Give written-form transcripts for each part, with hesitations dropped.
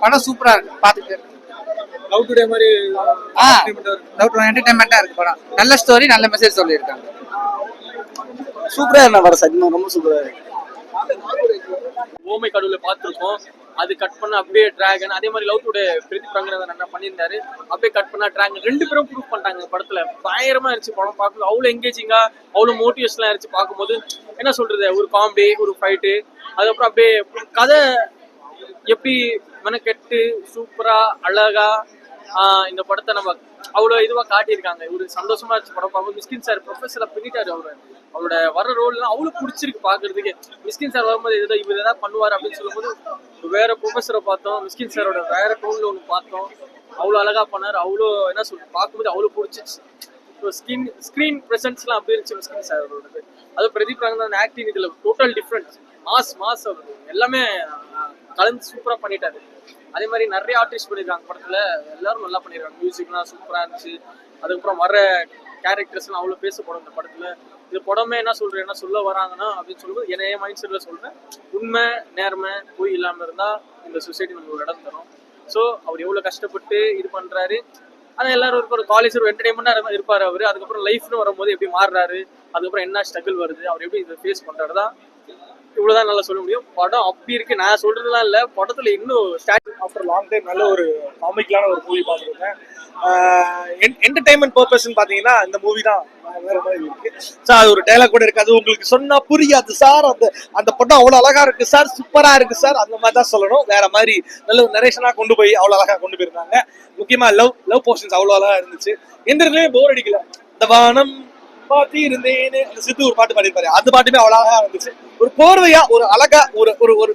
படம் சூப்பரா இருக்கு, பாத்துட்டு லவ் டுடே மாதிரி என்டர்டைன்மெண்டா இருக்கு படம். நல்ல ஸ்டோரி, நல்ல மெசேஜ் சொல்லியிருக்காங்க. சூப்பரா இருந்தா படம் சத்தியமா ரொம்ப சூப்பரா இருக்கு. ஓமை கடவுளை பார்த்துருக்கோம், அது கட் பண்ண அப்படியே டிராகன். அதே மாதிரி லவ் டுடே பிரதீப் ரங்கநாதன் என்ன பண்ணியிருந்தாரு, அப்படியே கட் பண்ணா டிராகன். ரெண்டு பேரும் ப்ரூவ் பண்ணிட்டாங்க படத்துல. பயங்கரமா இருந்துச்சு படம் பார்க்கும்போது. அவ்வளோ எங்கேஜிங்கா, அவ்வளோ மோட்டிவேஷனலா இருந்துச்சு பார்க்கும்போது. என்ன சொல்றது, ஒரு காமெடி, ஒரு ஃபைட்டு, அதுக்கப்புறம் அப்படியே கதை எப்படி மெனக்கெட்டு சூப்பரா அழகா இந்த படத்தை நம்ம அவ்வளோ இதுவா காட்டியிருக்காங்க. ஒரு சந்தோஷமா இருந்துச்சு படம் பார்க்கும்போது. மிஸ்கின் சார் ப்ரொஃபஸரா பின்னிட்டாரு. அவரோட வர ரோல்லாம் அவ்வளோ பிடிச்சிருக்கு பார்க்கறதுக்கு. மிஸ்கின் சார் வரும்போது இவர் ஏதாவது பண்ணுவார் அப்படின்னு சொல்லும்போது வேற ப்ரொஃபஸரை பார்த்தோம், மிஸ்கின் சாரோட வேற டோன்ல ஒன்று பார்த்தோம். அவ்வளோ அழகா பண்ணார். அவ்வளோ என்ன சொல்றது, பார்க்கும்போது அவ்வளோ பிடிச்சிச்சு. ஸ்கிரீன் ப்ரெசன்ஸ்லாம் அப்படி இருந்துச்சு மிஸ்கின் சாரோடது. அதுவும் பிரதீப் ரங்கநாதன் ஆக்டிங் இதுல டோட்டல் டிஃப்ரெண்ட். மாஸ் எல்லாமே கலந்து சூப்பரா பண்ணிட்டாரு. அதே மாதிரி நிறைய ஆர்டிஸ்ட் பண்ணியிருக்காங்க படத்துல, எல்லாரும் நல்லா பண்ணியிருக்காங்க. மியூசிக்லாம் சூப்பரா இருந்துச்சு. அதுக்கப்புறம் வர கேரக்டர்ஸ்லாம் அவ்வளோ பேசப்படும் இந்த படத்துல. இது படமே என்ன சொல்ல வராங்கன்னா அப்படின்னு சொல்லும்போது என் மைண்ட் செட்ல சொல்றேன், உண்மை நேர்மை போய் இல்லாம இருந்தா இந்த சொசைட்டி நம்ம ஒரு இடம் தரும். ஸோ அவர் எவ்வளவு கஷ்டப்பட்டு இது பண்றாரு. ஆனால் எல்லாரும் ஒரு காலேஜ் ஒரு என்டர்டைன்மெண்டா இருப்பாரு அவரு. அதுக்கப்புறம் லைஃப்னு வரும்போது எப்படி மாறுறாரு, அதுக்கப்புறம் என்ன ஸ்ட்ரகிள் வருது, அவர் எப்படி இதை ஃபேஸ் பண்றாரு தான் இவ்வளவுதான் நல்லா சொல்ல முடியும். படம் அப்படி இருக்கு, நான் சொல்றதுலாம் இல்ல. படத்துல இன்னும் ஆஃப்டர் லாங் டைம் நல்ல ஒரு காமிக்கலான ஒரு மூவி பார்த்துருக்கேன். என்டர்டைன்மெண்ட் பர்பஸ்ன்னு பார்த்தீங்கன்னா இந்த மூவி தான் வேற மாதிரி இருக்கு சார். அது ஒரு டைலாக் கூட இருக்காது, உங்களுக்கு சொன்னா புரியாது சார். அந்த படம் அவ்வளோ அழகா இருக்கு சார், சூப்பரா இருக்கு சார், அந்த மாதிரி தான் சொல்லணும். வேற மாதிரி நல்ல ஒரு நரேஷனா கொண்டு போய் அவ்வளோ அழகா கொண்டு போயிருந்தாங்க. முக்கியமா லவ் போர்ஷன்ஸ் அவ்வளோ அழகா இருந்துச்சு. எந்த இடத்துலயுமே போர் அடிக்கல. இந்த வானம் பாத்தி இருந்தேன்னு அந்த சித்து ஒரு பாட்டு பாடிருப்பாரு, அந்த பாட்டுமே அவ்வளோ அழகா இருந்துச்சு. ஒரு போர்வையா ஒரு அழகா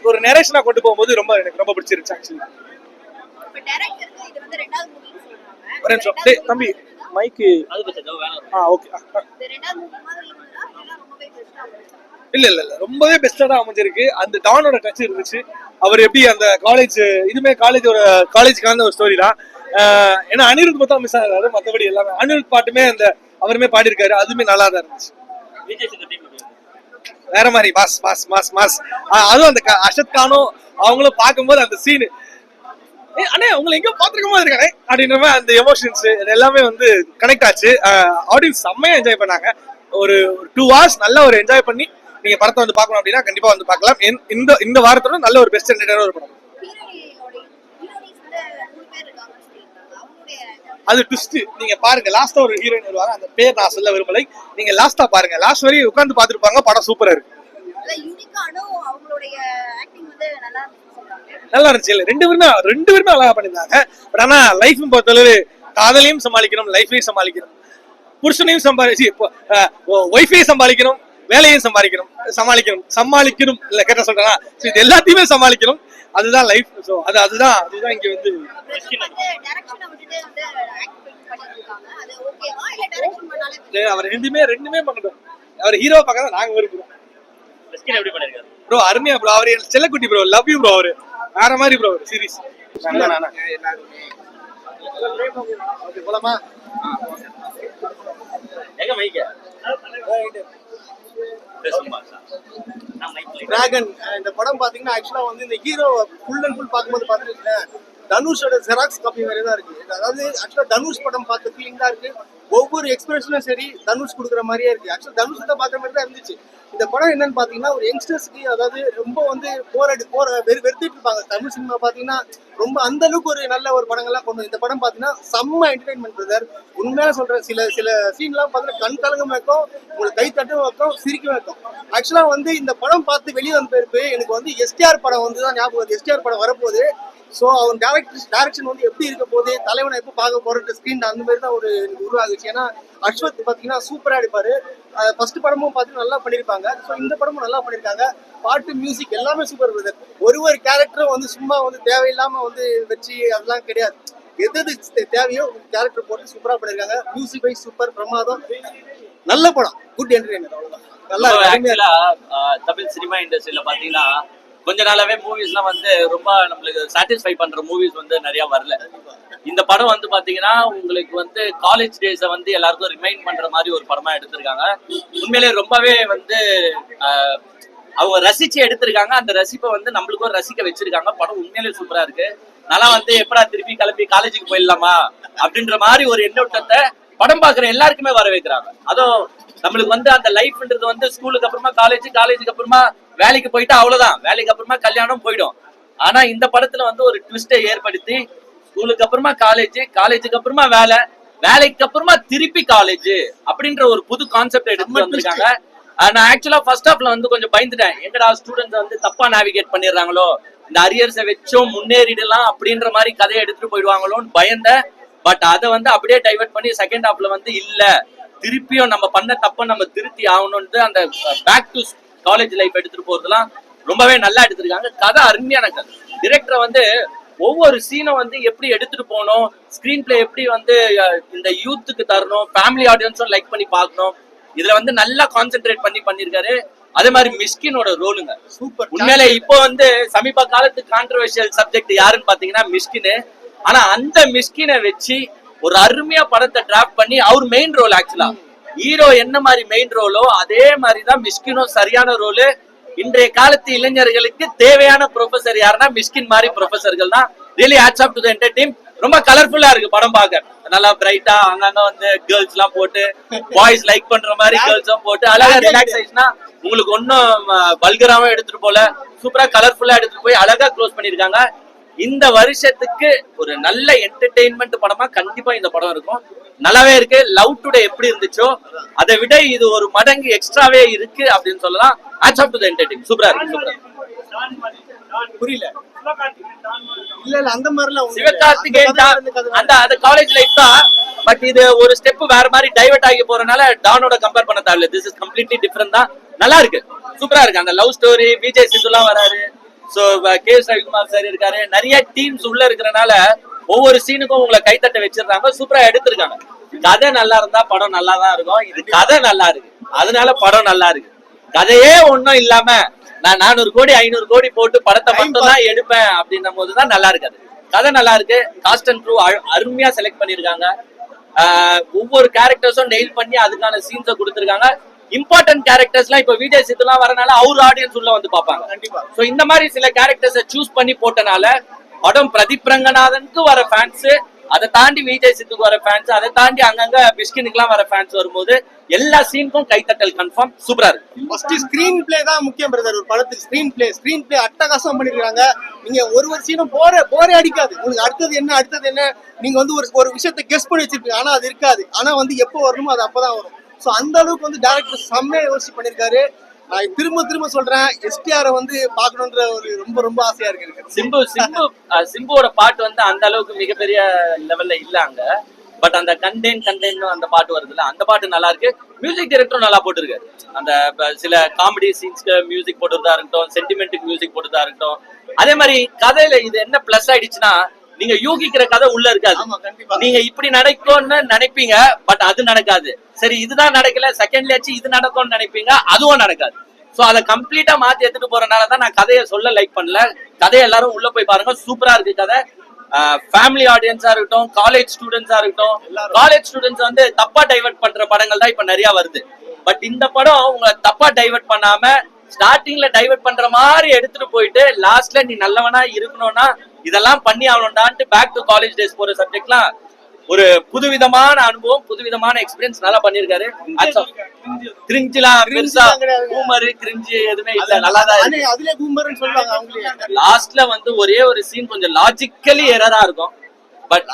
ஒரு நரேஷனா கொண்டு போகும்போது எனக்கு ரொம்ப பிடிச்சிருச்சு ஆக்சுவலி. ஒரு நிமிஷம் தம்பி மைக்கு. ஓகே, இல்ல ரொம்பவே பெஸ்டா தான் அமைஞ்சிருக்கு. அந்த டானோட டச் இருந்துச்சு. அவர் எப்படி அந்த காலேஜுக்கான ஒரு ஸ்டோரி தான். ஏன்னா அனிருத் மட்டும் மிஸ் ஆகிறாரு, மற்றபடி எல்லாமே அனிருத் பாட்டுமே அந்த அவருமே பாடியிருக்காரு, அதுவுமே நல்லா தான் இருந்துச்சு. வேற மாதிரி மாஸ். அதுவும் அந்த அஷத் கானும் அவங்களும் பார்க்கும்போது அந்த சீனு, அண்ணே உங்களை எங்கேயோ பார்த்துருக்க மாதிரி இருக்கானே அப்படின்ற அந்த எமோஷன்ஸ் எல்லாமே கனெக்ட் ஆச்சு. ஆடியன்ஸ் செம்மையா என்ஜாய் பண்ணாங்க. ஒரு 2 hours நல்ல ஒரு என்ஜாய் பண்ணி நீங்க படத்தை பார்க்கணும் அப்படின்னா கண்டிப்பா பார்க்கலாம். இந்த வாரத்தோட நல்ல ஒரு பெஸ்ட் என்டர்டைனர் ஒரு படம். அது ட்விஸ்ட் நீங்க பாருங்க. லாஸ்டா ஒரு ஹீரோயின் வருவாங்க, அந்த பேர் நான் சொல்ல விரும்பலை, நீங்க லாஸ்டா பாருங்க. லாஸ்ட் வரையும் உட்கார்ந்து பாத்துருப்பாங்க. படம் சூப்பரா இருக்கு, நல்லா இருந்துச்சு. ரெண்டு பேருமே அழகா பண்ணிருந்தாங்க. பட் ஆனா லைஃப் பொறுத்தளவு காதலையும் சமாளிக்கணும், லைஃபையும் சமாளிக்கணும், புருஷனையும் ஒய்ஃபையும் சமாளிக்கணும், வேலையும் சமாளிக்கணும் இல்ல கேட்ட சொல்றேன்னா இது எல்லாத்தையுமே சமாளிக்கணும். அதுதான் லைஃப். ஸோ அதுதான் இங்க அவர் ரெண்டுமே பண்ணட்டும். அவர் ஹீரோ பார்க்க நாங்க விரும்புறோம். ப்ரோ அருமையா ப்ரோ, அவரு செல்லக்குட்டி ப்ரோ, லவ் யூ ப்ரோ. அவரு வேற மாதிரி ப்ரோ சீரிஸ். போலாமா? டிராகன் இந்த படம் பாத்தீங்கன்னா ஆக்சுவலா இந்த ஹீரோ ஃபுல் அண்ட் ஃபுல் பார்க்கும்போது பாத்தீங்கன்னா தனுஷோட ஜெராக்ஸ் காப்பி மாதிரி தான் இருக்கு. அதாவது ஆக்சுவலா தனுஷ் படம் பார்த்த ஃபீலிங் தான் இருக்கு. ஒவ்வொரு எக்ஸ்பிரஷனும் சரி தனுஷ் கொடுக்குற மாதிரியே இருக்கு. ஆக்சுவலா தனுஷ் தான் பார்க்குற மாதிரி தான் இருந்துச்சு. இந்த படம் என்னன்னு பாத்தீங்கன்னா ஒரு யங்ஸ்டர்ஸ்க்கு, அதாவது ரொம்ப வெறுத்துட்டு இருப்பாங்க தமிழ் சினிமா பாத்தீங்கன்னா. ரொம்ப அந்த அளவுக்கு ஒரு நல்ல ஒரு படங்கள்லாம் கொண்டு இந்த படம் பாத்தீங்கன்னா செம்ம என்டர்டைன்மெண்ட் பிரதர். உண்மையா சொல்றேன், சில சீன்லாம் பாத்தீங்கன்னா கண் கலங்க வைக்கும், உங்களுக்கு கை தட்டும் வைக்கும், சிரிக்க வைக்கும். ஆக்சுவலா இந்த படம் பார்த்து வெளியே வந்த பிறகு எனக்கு எஸ்டிஆர் படம் தான் ஞாபகம் வருது. எஸ்டிஆர் படம் வரப்போகுது. ஸோ அவன் டைரக்ஷன் எப்படி இருக்க போகுது, தலைவனை எப்போ பார்க்க போறது ஸ்கிரீன் அந்த மாதிரி தான் எனக்கு உருவாகுச்சு. ஏன்னா அஸ்வத் பாத்தீங்கன்னா சூப்பரா எடுப்பாரு. ஃபர்ஸ்ட் படமும் பார்த்து நல்லா பண்ணிருப்பாங்க. ஸோ இந்த படமும் நல்லா பண்ணிருக்காங்க. பாட்டு மியூசிக் எல்லாமே சூப்பர் பிரதர். ஒரு கேரக்டரும் சும்மா தேவையில்லாம வச்சு அதெல்லாம் கிடையாது. எது தேவையோ கேரக்டர் போட்டு சூப்பரா பண்ணிருக்காங்க. மியூசிக் வைஸ் சூப்பர், பிரமாதம், நல்ல படம், குட் என்டர்டைன்மெண்ட். அவ்வளவுதான். நல்லா தமிழ் சினிமா இண்டஸ்ட்ரியில பாத்தீங்கன்னா கொஞ்ச நாளாவே மூவிஸ்லாம் ரொம்ப நம்மளுக்கு சாட்டிஸ்ஃபை பண்ற மூவிஸ் நிறைய வரல. இந்த படம் பாத்தீங்கன்னா உங்களுக்கு காலேஜ் டேஸ எல்லாருக்கும் ரிமைண்ட் பண்ற மாதிரி ஒரு படமா எடுத்திருக்காங்க. உண்மையிலே ரொம்பவே அவங்க ரசிச்சு எடுத்திருக்காங்க. அந்த ரசிப்பை வந்து நம்மளுக்கும் ரசிக்க வச்சிருக்காங்க. படம் உண்மையிலே சூப்பரா இருக்கு. நல்லா வந்து எப்படா திருப்பி கிளம்பி காலேஜுக்கு போயிடலாமா அப்படின்ற மாதிரி ஒரு எண்ணோட்டத்தை படம் பாக்குற எல்லாருக்குமே வர வைக்கிறாங்க. அதுவும் நம்மளுக்கு வந்து அந்த லைஃப்ன்றது வந்து ஸ்கூலுக்கு அப்புறமா காலேஜுக்கு அப்புறமா வேலைக்கு போயிட்டு அவ்வளவுதான், வேலைக்கு அப்புறமா கல்யாணம் போயிடும். ஆனா இந்த படத்துல வந்து ஒரு ட்விஸ்டை ஏற்படுத்தி ஸ்கூலுக்கு அப்புறமா காலேஜுக்கு அப்புறமா வேலைக்கு அப்புறமா திருப்பி காலேஜ் அப்படின்ற ஒரு புது கான்செப்ட் எடுத்து வந்திருக்காங்க. நான் ஆக்சுவலா ஃபர்ஸ்ட் ஹாஃப்ல வந்து கொஞ்சம் பயந்துட்டேன், எங்கடா ஸ்டூடெண்ட்ஸ் வந்து தப்பா நேவிகேட் பண்ணிடுறாங்களோ, இந்த அரியர்ஸை வச்சும் முன்னேறிடலாம் அப்படின்ற மாதிரி கதையை எடுத்துட்டு போயிடுவாங்களோன்னு பயந்தேன். பட் அதை வந்து அப்படியே டைவர்ட் பண்ணி செகண்ட் ஹாஃப்ல வந்து இல்ல, திருப்பியும் நம்ம பண்ண தப்ப நம்ம திருத்தி ஆகணும்னு அந்த பேக் டு காலேஜ் லைஃப் எடுத்துட்டு போறதுலாம் ரொம்பவே நல்லா எடுத்திருக்காங்க. கதை அருமையான கதை. டிரெக்டரை வந்து ஒவ்வொரு சீனும் வந்து எப்படி எடுத்துட்டு போகணும், ஸ்கிரீன் பிளே எப்படி வந்து இந்த யூத்துக்கு தரணும், ஃபேமிலி ஆடியன்ஸும் லைக் பண்ணி பார்க்கணும், இதுல வந்து நல்லா கான்சென்ட்ரேட் பண்ணிருக்காரு. அதே மாதிரி மிஷ்கினோட ரோலுங்க சூப்பர். உண்மையிலே இப்போ வந்து சமீப காலத்து கான்ட்ரவர்ஷியல் சப்ஜெக்ட் யாருன்னு பாத்தீங்கன்னா மிஷ்கின். ஆனா அந்த மிஷ்கினை வச்சு ஒரு அருமையா படத்தை டிராஃப்ட் பண்ணி அவர் மெயின் ரோல், ஆக்சுவலா ஹீரோ என்ன மாதிரி மெயின் ரோலோ அதே மாதிரிதான் மிஷ்கினும் சரியான ரோலு. இன்றைய காலத்து இளைஞர்களுக்கு தேவையான ப்ரொஃபசர் யாருன்னா மிஷ்கின் மாதிரி ப்ரொஃபசர்கள் தான். Really hats off to the entire team. ரொம்ப கலர்ஃபுல்லா இருக்கு படம் பார்க்க. நல்லா பிரைட்டா அங்கங்க வந்து கேர்ள்ஸ் எல்லாம் போட்டு, பாய்ஸ் லைக் பண்ற மாதிரி கேர்ள்ஸும் போட்டு அழகா ரிலாக்ஸேஷனா, உங்களுக்கு ஒன்னும் வல்கராவும் எடுத்துட்டு போல, சூப்பரா கலர்ஃபுல்லா எடுத்துட்டு போய் அழகா க்ளோஸ் பண்ணிருக்காங்க. இந்த வருஷத்துக்கு ஒரு நல்ல என்டர்டெயின்மெண்ட் படமா கண்டிப்பா இந்த படம் இருக்கும். நல்லாவே இருக்கு. லவ் டுடே எப்படி இருந்துச்சோ அதை விட இது ஒரு மடங்கு எக்ஸ்ட்ராவே இருக்கு அப்படின்னு சொல்லலாம். Hats off to the entertain. சூப்பரா இருக்கு. புரியல. இல்ல அந்த மாதிரிலாம் சிவகார்த்திகேயன் அந்த காலேஜ் லைஃப் தான். பட் இது ஒரு ஸ்டெப் வேற மாதிரி டைவர்ட் ஆகி போறதுனால டானோட கம்பேர் பண்ண தேவையில்ல. திஸ் இஸ் கம்ப்ளீட்லி டிஃபரெண்ட் தான். நல்லா இருக்கு, சூப்பரா இருக்கு. அந்த லவ் ஸ்டோரி, விஜய் சித்துலாம் வராரு, சோ கே ரவிக்குமார் சார் இருக்காரு, நிறைய டீம்ஸ் உள்ள இருக்கிறனால ஒவ்வொரு சீனுக்கும் உங்களை கைத்தட்ட வச்சிருக்காங்க. சூப்பரா எடுத்திருக்காங்க. கதை நல்லா இருந்தா படம் நல்லா தான் இருக்கும். இது கதை நல்லா இருக்கு, அதனால படம் நல்லா இருக்கு. கதையே ஒன்னும் இல்லாம நான் 400 கோடி 500 கோடி போட்டு படத்தை மட்டும் தான் எடுப்பேன் அப்படின்னும் போதுதான் நல்லா இருக்காது. கதை நல்லா இருக்கு. காஸ்ட் அண்ட் க்ரூ அருமையா செலக்ட் பண்ணிருக்காங்க. ஒவ்வொரு கேரக்டர்ஸும் நெயில் பண்ணி அதுக்கான சீன்ஸை கொடுத்திருக்காங்க. இம்பார்ட்டன்ட் கேரக்டர்ஸ்லாம் இப்ப விஜய் சித்துலாம் வரனால அவர் ஆடியன்ஸ் உள்ள வந்து பாப்பாங்க. கண்டிப்பா. சோ இந்த மாதிரி சில கேரக்டர்ஸை சூஸ் பண்ணி போட்டனால படம் பிரதீப் ரங்கநாதனுக்கு வர ஃபேன்ஸ், அதை தாண்டி விஜய் சித்துக்கு வர ஃபேன்ஸ், அதை தாண்டி அங்கங்க பிஸ்கினுக்கு எல்லாம் வர ஃபேன்ஸ் வரும்போது எல்லா சீனுக்கும் கைத்தட்டல் கன்ஃபார்ம். சூப்பரா இருக்கு. ஃபர்ஸ்ட் ஸ்கிரீன் பிளே தான் முக்கியம் பிரதர். ஒரு படத்துக்கு ஸ்கிரீன் பிளே அட்டகாசம் பண்ணிருக்காங்க. நீங்க ஒரு சீனும் போரே அடிக்காது. உங்களுக்கு அடுத்தது என்ன நீங்க வந்து ஒரு விஷயத்தை கெஸ் பண்ணி வச்சிருப்பீங்க, ஆனா அது இருக்காது. ஆனா வந்து எப்போ வரணுமோ அது அப்பதான் வரும். சோ அந்த அளவுக்கு வந்து டைரக்டர் செம்மையா யோசிச்சு பண்ணிருக்காரு. நான் திரும்ப சொல்றேன், எஸ்டிஆரை வந்து பாக்கணும்ன்ற ஒரு ரொம்ப ஆசையா இருக்கு. சிம்புவோட பாட்டு வந்து அந்த அளவுக்கு மிகப்பெரிய லெவல்ல இல்ல அங்க. பட் அந்த கண்டென்ட் அந்த பாட்டு வருதுல்ல, அந்த பாட்டு நல்லா இருக்கு. மியூசிக் டைரக்டரும் நல்லா போட்டிருக்காரு. அந்த சில காமெடி சீன்ஸ்க்கு மியூசிக் போட்டுறதா இருக்கட்டும், சென்டிமெண்ட்டுக்கு மியூசிக் போட்டுறதா இருக்கட்டும். அதே மாதிரி கதையில இது என்ன பிளஸ் ஆயிடுச்சுன்னா, நீங்க யூகிக்கிற கதை உள்ள இருக்காது. நீங்க இப்படி நடக்கும்னு நினைப்பீங்க, பட் அது நடக்காது. சரி இதுதான் நடக்கல, செகண்ட்லயாச்சு இது நடக்கும்னு நினைப்பீங்க, அதுவும் நடக்காது. சோ அதை கம்ப்ளீட்டா மாத்தி எடுத்துட்டு போறதுனாலதான் நான் கதையை சொல்ல லைக் பண்ணல. கதையை எல்லாரும் உள்ள போய் பாருங்க, சூப்பரா இருக்கு கதை. ஃபேமிலி ஆடியன்ஸா இருக்கட்டும், காலேஜ் ஸ்டூடெண்ட்ஸா இருக்கட்டும். காலேஜ் ஸ்டூடெண்ட்ஸ் வந்து தப்பா டைவர்ட் பண்ற படங்கள் தான் இப்ப நிறைய வருது. பட் இந்த படம் உங்களை தப்பா டைவர்ட் பண்ணாம ஸ்டார்டிங்ல டைவர்ட் பண்ற மாதிரி எடுத்துட்டு போயிட்டு லாஸ்ட்ல நீ நல்லவனா இருக்கணும்னா இதெல்லாம் பண்ணி ஆகணும்டான்ட்டு பேக் டு காலேஜ் டேஸ் போற சப்ஜெக்ட்லாம் ஒரு புதுவிதமான அனுபவம், புதுவிதமான எக்ஸ்பீரியன்ஸ் நல்லா பண்ணிருக்காரு. கிரிஞ்சிலாம் பெருசா பூமர் கிரிஞ்சி எதுவுமே இல்ல, நல்லா தான் இருக்கு. லாஸ்ட்ல வந்து ஒரே ஒரு சீன் கொஞ்சம் லாஜிக்கலி எரரா இருக்கும். பட்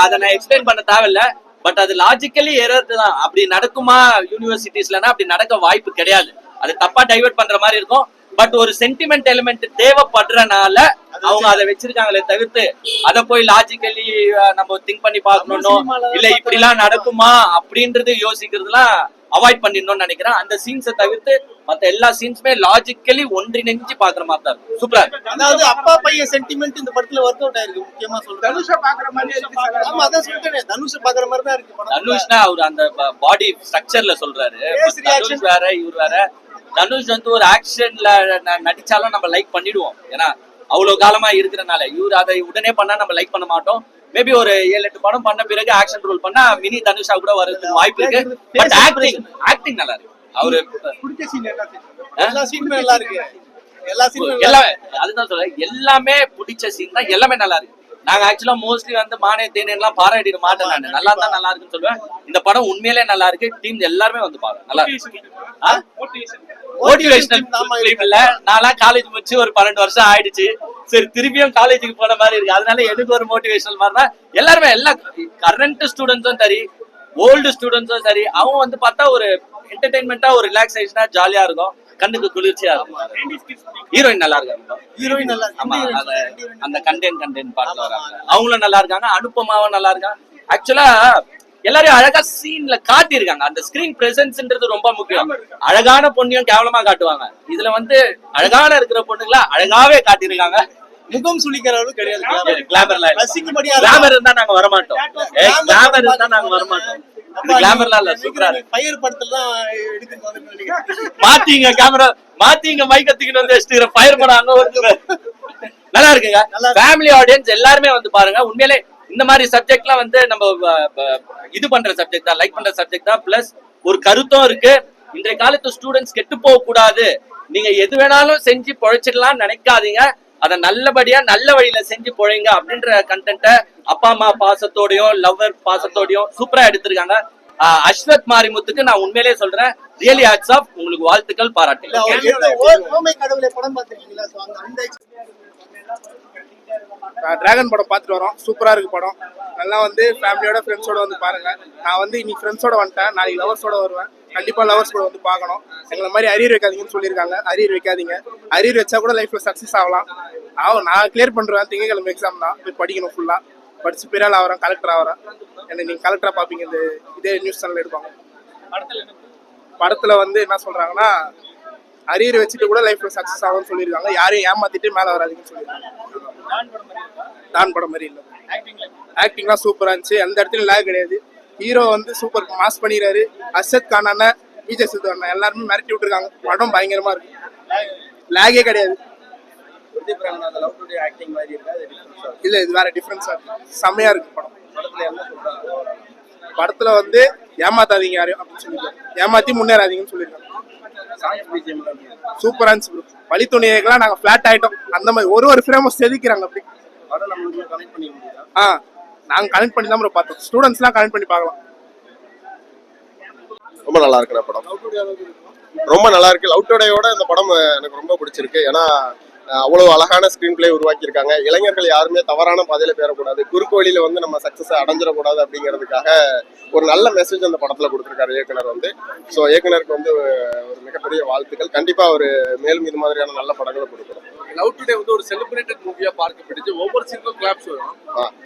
அதை நான் எக்ஸ்பிளைன் பண்ண தேவையில்ல. பட் அது லாஜிக்கலி எரர் தான். அப்படி நடக்குமா யூனிவர்சிட்டிஸ்லன்னா? அப்படி நடக்க வாய்ப்பு கிடையாது. அது தப்பா டைவர்ட் பண்ற மாதிரி இருக்கும். பட் ஒரு சென்டிமெண்ட் எலிமெண்ட் தேவைப்படுறனால அவங்க அதை வச்சிருக்காங்களே தவிர்த்து அதை போய் லாஜிக்கலி நம்ம திங்க் பண்ணி பார்க்கணும், இல்ல இப்படி எல்லாம் நடக்குமா அப்படின்றது யோசிக்கிறதுலாம் அவாய்ட் பண்ணிடணும்னு நினைக்கிறேன். அந்த சீன்ஸை தவிர்த்து மத்த எல்லா சீன்ஸுமே லாஜிக்கலி ஒன்றிணைஞ்சு பாக்குற மாதிரி தான் இருக்கும். சூப்பரா இருக்கு. அதாவது அப்பா பையன் சென்டிமெண்ட் இந்த படத்துல ஒர்க் அவுட் ஆயிருக்கு. முக்கியமா சொல்றேன், தனுஷ பாக்குற மாதிரி இருக்கு. ஆமா அதான் சொல்றேன், தனுஷ பாக்குற மாதிரி தான் இருக்கு படம். தனுஷ்னா அவர் அந்த பாடி ஸ்ட்ரக்சர்ல சொல்றாரு. தனுஷ் வேற இவர் வேற. தனுஷ் வந்து ஒரு ஆக்ஷன்ல நடிச்சாலும் நம்ம லைக் பண்ணிடுவோம், ஏன்னா அவ்வளவு காலமா இருக்கிறனால. இவர் அதை உடனே பண்ணா நம்ம லைக் பண்ண மாட்டோம். மேபி ஒரு 7-8 படம் பண்ண பிறகு ஆக்ஷன் ரோல் பண்ணா மினி தனுஷா கூட வரதுக்கு வாய்ப்பு இருக்கு. பட் ஆக்டிங் நல்லா இருக்கு. அவரு பிடிச்ச சீன் என்ன எல்லா சீனுமே நல்லா இருக்கு எல்லா சீனும் எல்லாமே அதுதான் சொல்றேன், எல்லாமே பிடிச்ச சீன் தான், எல்லாமே நல்லா இருக்கு. நாங்க ஆக்சுவலா மோஸ்ட்லி வந்து மானே தேனே எல்லாம் பாராட்டிட மாட்டேன், நான் நல்லா இருந்தா நல்லா இருக்குன்னு சொல்லுவேன். இந்த படம் உண்மையிலே நல்லா இருக்கு, டீம் எல்லாருமே வந்து பாருங்க நல்லா இருக்கு. மோட்டிவேஷனல் ஃபிலிம் இல்ல, நான்லாம் காலேஜ் முடிச்சு ஒரு 12 வருஷம் ஆயிடுச்சு, சரி திருப்பியும் காலேஜுக்கு போன மாதிரி இருக்கு, அதனால எனக்கு ஒரு மோட்டிவேஷனல் மாதிரி தான். எல்லாருமே எல்லா கரண்ட் ஸ்டூடெண்ட்ஸும் சரி ஓல்டு ஸ்டூடெண்ட்ஸும் சரி அவங்க வந்து பார்த்தா ஒரு என்டர்டைன்மெண்டா ஒரு ரிலாக்ஸேஷனா ஜாலியா இருக்கும், கண்ணுக்கு குளிர்ச்சியா இருக்கும். ஹீரோயின் நல்லா இருக்காங்க, ஹீரோயின் நல்லா ஆமா அந்த கண்டென்ட் பாட்டுல வராங்க, அவங்களும் நல்லா இருக்காங்க, அனுப்பமாவும் நல்லா இருக்காங்க. ஆக்சுவலா எல்லாரையும் அழகா சீன்ல காட்டி இருக்காங்க, அந்த ஸ்கிரீன் பிரசன்ஸ்ன்றது ரொம்ப முக்கியம். அழகான பொண்ணையும் கேவலமா காட்டுவாங்க, இதுல வந்து அழகான இருக்கிற பொண்ணுங்களா அழகாவே காட்டியிருக்காங்க. முகம் சுளிக்கிற அளவுக்கு கிடையாது, கிளாமர்ல ரசிக்கும்படியா கிளாமர் இருந்தா நாங்க வரமாட்டோம், கிளாமர் இருந்தா நாங்க வரமாட்டோம். இது கிளாமர்லாம் இல்ல, சூப்பரா இருக்கு. ஃபயர் படத்துல எடுத்துட்டு வந்து மாத்தீங்க கேமரா, மாத்தீங்க மைக் கத்திக்கிட்டு வந்து வச்சுட்டு ஃபயர் பண்ண அங்க வருது. நல்லா இருக்குங்க, ஃபேமிலி ஆடியன்ஸ் எல்லாருமே வந்து பாருங்க. உண்மையிலே இந்த மாதிரி சப்ஜெக்ட்லாம் வந்து நம்ம இது பண்ற சப்ஜெக்ட் தான், லைக் பண்ற சப்ஜெக்ட் தான், பிளஸ் ஒரு கருத்தும் இருக்கு. இன்றைய காலத்து ஸ்டூடெண்ட்ஸ் கெட்டு போக கூடாது, நீங்க எது வேணாலும் செஞ்சு பொழைச்சிடலாம் நினைக்காதீங்க, அதை நல்லபடியா நல்ல வழியில செஞ்சு பொழைங்க அப்படின்ற கண்டென்ட்டை அப்பா அம்மா பாசத்தோடையும் லவ்வர் பாசத்தோடையும் சூப்பரா எடுத்திருக்காங்க. அஸ்வத் மாரிமுத்துக்கு நான் உண்மையிலேயே சொல்றேன், ரியலி ஹேட்ஸ் ஆஃப், உங்களுக்கு வாழ்த்துக்கள், பாராட்டுகள். ஓமை கடவுளை படம் பார்த்திருக்கீங்களா? சோ அந்த டிராகன் படம் பார்த்துட்டு வரோம், சூப்பரா இருக்கு படம். நல்லா வந்து ஃபேமிலியோட ஃப்ரெண்ட்ஸோட வந்து பாருங்க. நான் வந்து இன்னைக்கு ஃப்ரெண்ட்ஸோட வந்துட்டேன், நாளைக்கு லவர்ஸோட வருவேன். கண்டிப்பா லவர்ஸ் கூட வந்து பார்க்கணும். எங்களை மாதிரி அரியர் வைக்காதீங்கன்னு சொல்லியிருக்காங்க, அரியர் வைக்காதீங்க, அரியர் வச்சா கூட லைஃப்ல சக்சஸ் ஆகலாம். நான் கிளியர் பண்றேன், திங்கக்கிழமை எக்ஸாம் தான், போய் படிக்கணும், ஃபுல்லா படிச்சு பெரியாள் ஆகிறேன், கலெக்டர் ஆகிறேன். என்ன நீங்க கலெக்டரா பாப்பீங்க, இந்த இதே நியூஸ் சேனல் எடுப்பாங்க. படத்துல வந்து என்ன சொல்றாங்கன்னா, அரியர் வச்சுட்டு கூட லைஃப்ல சக்சஸ் ஆகும்னு சொல்லியிருக்காங்க, யாரையும் ஏமாத்திட்டு மேல வராதுன்னு சொல்லியிருக்காங்க. டான் படம் மாதிரி இல்லை, ஆக்டிங்லாம் சூப்பரா இருந்துச்சு, எந்த இடத்துலயும் லேக் கிடையாது. ஹீரோ வந்து சூப்பர் மாஸ் பண்ணிடுறாரு. அர்ஷத் கான் அண்ணன், விஜய் சித்து அண்ணன் எல்லாருமே மிரட்டி விட்டுருக்காங்க. படம் பயங்கரமா இருக்கு, லேகே கிடையாது. இல்ல இது வேற டிஃபரன்ஸா இருக்கு, செம்மையா இருக்கு படம். படத்துல வந்து ஏமாத்தாதீங்க யாரையும் அப்படின்னு சொல்லிருக்காங்க, ஏமாத்தி முன்னேறாதீங்கன்னு சொல்லியிருக்காங்க. சூப்பரா இருந்துச்சு, வழி துணியெல்லாம் நாங்க பிளாட் ஆயிட்டோம். அந்த மாதிரி ஒரு ஃப்ரேம் செதுக்கிறாங்க அப்படி. நாங்க கனெக்ட் பண்ணி தான் பார்த்தோம், ஸ்டூடெண்ட்ஸ் எல்லாம் கனெக்ட் பண்ணி பார்க்கலாம். ரொம்ப நல்லா இருக்கு படம், ரொம்ப நல்லா இருக்கு. லவ் டுடேயோட இந்த படம் எனக்கு ரொம்ப பிடிச்சிருக்கு. ஏன்னா அவ்வளவு அழகான ஸ்கிரீன் பிளே உருவாக்கியிருக்காங்க. இளைஞர்கள் யாருமே தவறான பாதையில பேரக்கூடாது, குறுக்கு வழியில வந்து நம்ம சக்சஸ் அடைஞ்சிடக்கூடாது அப்படிங்கிறதுக்காக ஒரு நல்ல மெசேஜ் அந்த படத்துல கொடுத்துருக்காரு இயக்குனர் வந்து. ஸோ இயக்குனருக்கு வந்து ஒரு மிகப்பெரிய வாழ்த்துக்கள். கண்டிப்பா ஒரு மேலும் இது மாதிரியான நல்ல படங்களை கொடுக்கணும். லவ் டுடே வந்து ஒரு செலிப்ரேட்டட் மூவியா பார்க்கப்பட்டுச்சு, ஒவ்வொரு சீனுக்கும் கிளாப்ஸ் வரும்.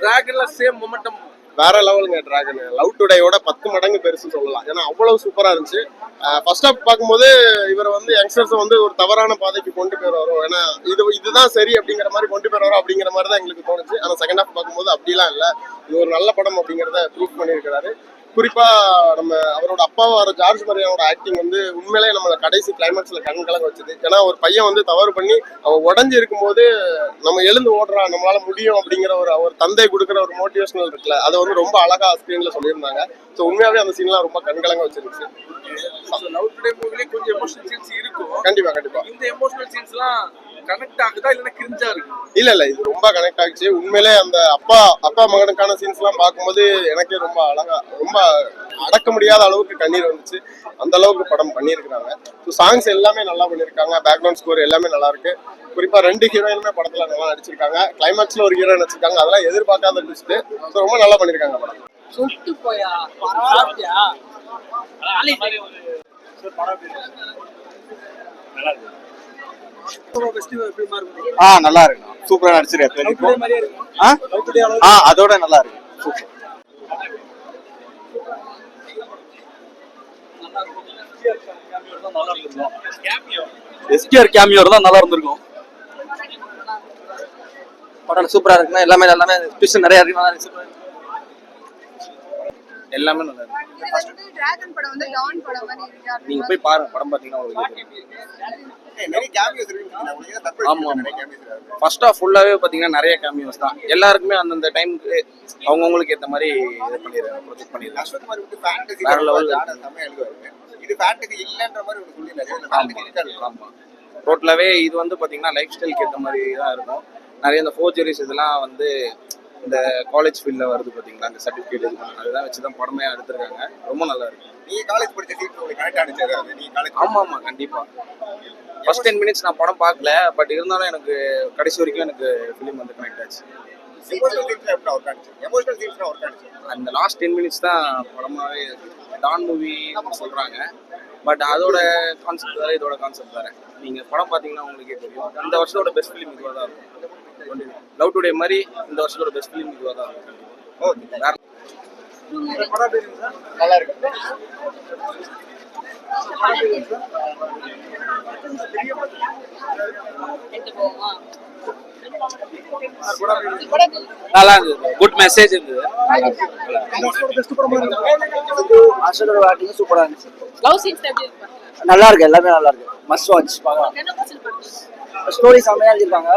டிராகன்ல சேம் மொமெண்டம் வேற லெவலுங்க. டிராகன் லவ் டுடேயோட 10 மடங்கு பெருசு சொல்லலாம். ஏன்னா அவ்வளவு சூப்பரா இருந்துச்சு. ஃபர்ஸ்ட் ஹாஃப் பார்க்கும்போது இவர் வந்து யங்ஸ்டர்ஸ் வந்து ஒரு தவறான பாதைக்கு கொண்டு போயிடுவாரோ, ஏன்னா இதுதான் சரி அப்படிங்கிற மாதிரி கொண்டு போயிடுவாரோ அப்படிங்கிற மாதிரி தான் எங்களுக்கு தோணுச்சு. ஆனா செகண்ட் ஹாஃப் பார்க்கும்போது அப்படிலாம் இல்லை, இது ஒரு நல்ல படம் அப்படிங்கிறத ப்ரூவ் பண்ணியிருக்கிறாரு. குறிப்பா நம்ம அவரோட அப்பாவை வர ஜார்ஜ் மரியானோட ஆக்டிங் வந்து உண்மையிலே நம்மளை கடைசி கிளைமேக்ஸ்ல கலங்க வச்சது. ஏன்னா ஒரு பையன் வந்து தவறு பண்ணி அவன் உடஞ்சி இருக்கும்போது நம்ம எழுந்து ஓடுறான், நம்மளால முடியும் அப்படிங்கிற ஒரு தந்தை கொடுக்குற ஒரு மோட்டிவேஷனல் இருக்குல்ல, அதை வந்து ரொம்ப அழகா ஸ்கிரீன்ல சொல்லியிருந்தாங்க. ஸோ உண்மையாவே அந்த சீன்லாம் ரொம்ப கண்கலங்க வச்சிருந்துச்சு. லவ் டுடே மூவிலே கொஞ்சம் எமோஷனல் சீன்ஸ் இருக்கும். கண்டிப்பா இந்த எமோஷனல் சீன்ஸ்லாம் கனெக்ட் ஆகுதா இல்லைன்னா கிரிஞ்சா இருக்கு? இல்ல இது ரொம்ப கனெக்ட் ஆகிச்சு. உண்மையிலே அந்த அப்பா மகனுக்கான சீன்ஸ் எல்லாம் பார்க்கும்போது எனக்கே ரொம்ப அழகா, ரொம்ப அடக்க முடியாத அளவுக்கு கண்ணீர் வந்துச்சு. அந்த அளவுக்கு படம் பண்ணியிருக்கிறாங்க. சாங்ஸ் எல்லாமே நல்லா பண்ணியிருக்காங்க, பேக்ரவுண்ட் ஸ்கோர் எல்லாமே நல்லா இருக்கு. குறிப்பா 2 ஹீரோயினுமே படத்துல நல்லா நடிச்சிருக்காங்க. கிளைமேக்ஸ்ல ஒரு ஹீரோயின் நடிச்சிருக்காங்க, அதெல்லாம் எதிர்பார்க்காத ட்விஸ்ட். ஸோ ரொம்ப நல்லா பண்ணியிருக்காங்க படம். சுட்டு போயா நல்லா இருக்கு, சூப்பரா நடிச்சிருக்காரு. அதோட நல்லா இருக்கு, சூப்பர். எஸ்டிஆர் கேமியோ தான் நல்லா இருந்திருக்கும். படம் சூப்பரா இருக்குன்னா எல்லாமே ஸ்பெஷல் நிறைய இருக்கு, எல்லாமே நல்லா இருக்கு. டிராகன் படம் வந்து டான் படம் மாதிரி இருக்கு. நீங்க போய் பாருங்க, படம் பாத்தீங்கன்னா ஃபர்ஸ்ட் ஹாஃப் ஃபுல்லாவே பாத்தீங்கன்னா நிறைய கேமியோஸ் தான். எல்லாருக்குமே அந்தந்த டைமுக்கு அவங்கவுங்களுக்கு ஏற்ற மாதிரி இது பண்ணிடுறாங்க, ப்ரொஜெக்ட் பண்ணிடுறாங்க. வேற லெவல் இது ஃபேட்டுக்கு இல்லைன்ற மாதிரி ஒரு சொல்லியிருந்தாரு ஃபேட்டுக்கு இருக்காது. ஆமா டோட்டலாவே இது வந்து பாத்தீங்கன்னா லைஃப் ஸ்டைலுக்கு ஏற்ற மாதிரி தான் இருக்கும். நிறைய இந்த ஃபோர்ஜரிஸ் இதெல்லாம் வந்து இந்த காலேஜ் ஃபீல்ட்ல வருது பாத்தீங்களா, அந்த சர்டிஃபிகேட் அதெல்லாம் வச்சுதான் படமே எடுத்திருக்காங்க. ரொம்ப நல்லா இருக்கு. நீங்க காலேஜ் படிச்ச சீட் உங்களுக்கு கரெக்டா அடிச்சது அது நீங்க காலேஜ் ஆமா ஆமா கண்டிப்பா. ஃபர்ஸ்ட் 10 மினிட்ஸ் நான் படம் பார்க்கல, பட் இருந்தாலும் எனக்கு கடைசி வரைக்கும் எனக்கு ஃபிலிம் வந்து கனெக்ட் ஆச்சு. எமோஷனல் சீன்ஸ்ல எப்படி ஒர்க் ஆச்சு? எமோஷனல் சீன்ஸ்ல ஒர்க் ஆச்சு. அந்த லாஸ்ட் 10 மினிட்ஸ் தான் படமாவே டான் மூவி சொல்றாங்க, பட் அதோட கான்செப்ட் வேற இதோட கான்செப்ட் வேற. நீங்க படம் பாத்தீங்கன்னா உங்களுக்கே தெரியும். இந்த வருஷத்தோட பெஸ்ட் ஃபிலிம் இதுவா தான் இருக்கும். லவ் டுடே மாதிரி இந்த வருஷத்தோட பெஸ்ட் ஃபிலிம் இதுவா தான் இருக்கும். ஓகே வேற நல்லா இருக்கு. நல்லா இருந்தது, குட் மெசேஜ் இருந்தது. அசலோட ஆக்டிங் சூப்பரா இருந்துச்சு. லவ் சீன்ஸ் எப்படி இருக்கு? நல்லா இருக்கு, எல்லாமே நல்லா இருக்கு. Must watch. என்ன பிடிச்சிருக்கு? ஸ்டோரி செம்மையா எழுதிருக்காங்க,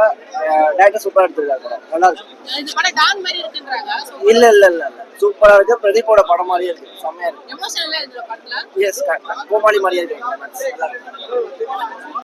டேரக்டர் சூப்பரா எடுத்திருக்காங்க, நல்லா இருக்கு. இது படம் டான் மாதிரி இருக்குன்றாங்க. இல்ல இல்ல இல்ல இல்ல சூப்பரா இருக்கு. பிரதீப்போட படம் மாதிரியே இருக்கு, செம்மையா இருக்கு. எமோஷனலா இதுல படத்துல எஸ் கோமாளி மாதிரியே இருக்கு. நல்லா இருக்கு.